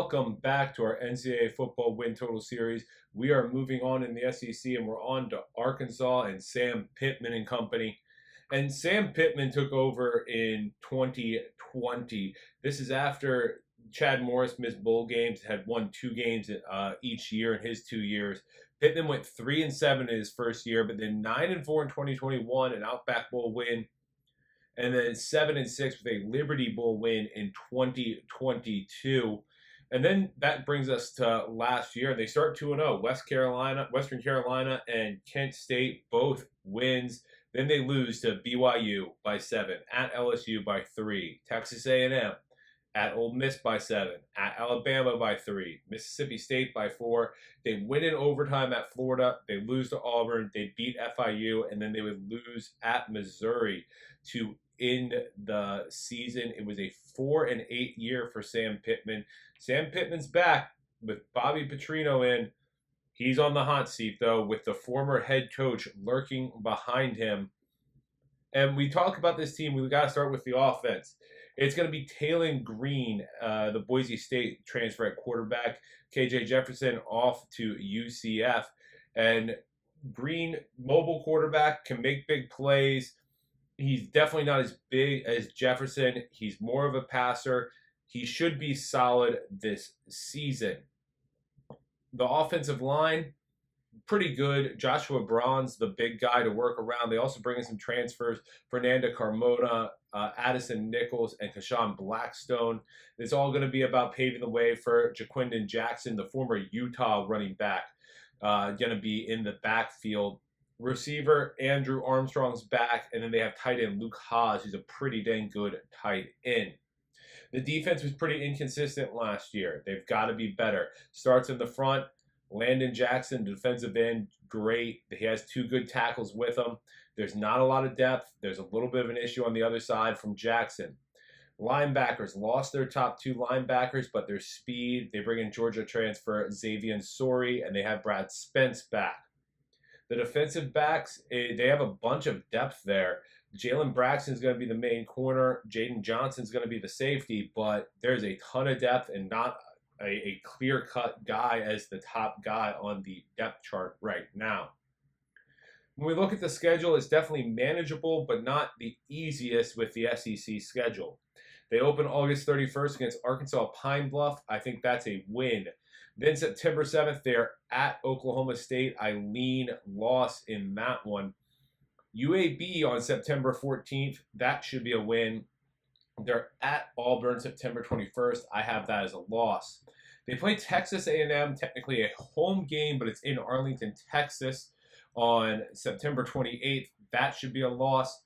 welcome back to our NCAA football win total series. We are moving on in the SEC and we're on to Arkansas and Sam Pittman and company. And Sam Pittman took over in 2020. This is after Chad Morris missed bowl games, had won 2 games each year in his 2 years. Pittman went 3-7 in his first year, but then 9-4 in 2021, an Outback Bowl win, and then 7-6 with a Liberty Bowl win in 2022. And then that brings us to last year. They start 2-0. Western Carolina, and Kent State both wins. Then they lose to BYU by 7, at LSU by 3, Texas A&M at Ole Miss by 7, at Alabama by 3, Mississippi State by 4. They win in overtime at Florida. They lose to Auburn. They beat FIU, and then they would lose at Missouri to end the season. It was a 4-8 year for Sam Pittman. Sam Pittman's back with Bobby Petrino in. He's on the hot seat, though, with the former head coach lurking behind him. And we talk about this team. We've got to start with the offense. It's going to be Taylen Green, the Boise State transfer at quarterback. KJ Jefferson off to UCF. And Green, mobile quarterback, can make big plays. He's definitely not as big as Jefferson. He's more of a passer. He should be solid this season. The offensive line, pretty good. Joshua Braun's the big guy to work around. They also bring in some transfers. Fernanda Carmona, Addison Nichols, and Kashawn Blackstone. It's all going to be about paving the way for Jaquindon Jackson, the former Utah running back, going to be in the backfield. Receiver Andrew Armstrong's back, and then they have tight end Luke Haas, who's a pretty dang good tight end. The defense was pretty inconsistent last year. They've got to be better. Starts in the front. Landon Jackson, defensive end, great. He has 2 good tackles with him. There's not a lot of depth. There's a little bit of an issue on the other side from Jackson. Linebackers lost their top 2 linebackers, but their speed. They bring in Georgia transfer Xavier Sori, and they have Brad Spence back. The defensive backs, they have a bunch of depth there. Jalen Braxton's going to be the main corner. Jaden Johnson's going to be the safety, but there's a ton of depth and not a clear-cut guy as the top guy on the depth chart right now. When we look at the schedule, it's definitely manageable, but not the easiest with the SEC schedule. They open August 31st against Arkansas Pine Bluff. I think that's a win. Then September 7th, they're at Oklahoma State. I lean loss in that one. UAB on September 14th. That should be a win. They're at Auburn September 21st. I have that as a loss. They play Texas A&M, technically a home game, but it's in Arlington, Texas on September 28th. That should be a loss.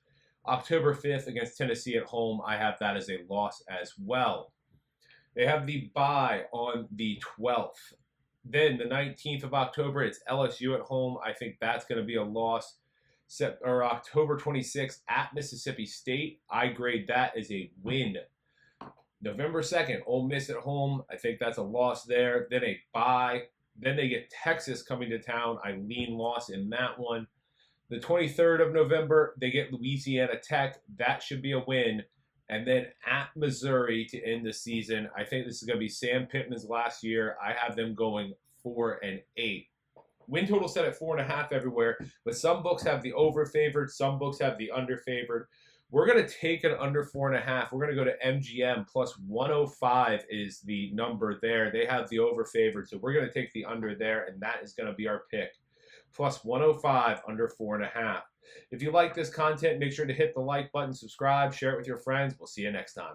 October 5th against Tennessee at home. I have that as a loss as well. They have the bye on the 12th. Then the 19th of October, it's LSU at home. I think that's going to be a loss. October 26th at Mississippi State. I grade that as a win. November 2nd, Ole Miss at home. I think that's a loss there. Then a bye. Then they get Texas coming to town. I lean loss in that one. The 23rd of November, they get Louisiana Tech. That should be a win. And then at Missouri to end the season. I think this is going to be Sam Pittman's last year. I have them going 4-8. Win total set at 4.5 everywhere, but some books have the over favored, some books have the under favored. We're going to take an under 4.5. We're going to go to MGM plus 105 is the number there. They have the over favored, so we're going to take the under there, and that is going to be our pick. Plus 105 under 4.5. If you like this content, make sure to hit the like button, subscribe, share it with your friends. We'll see you next time.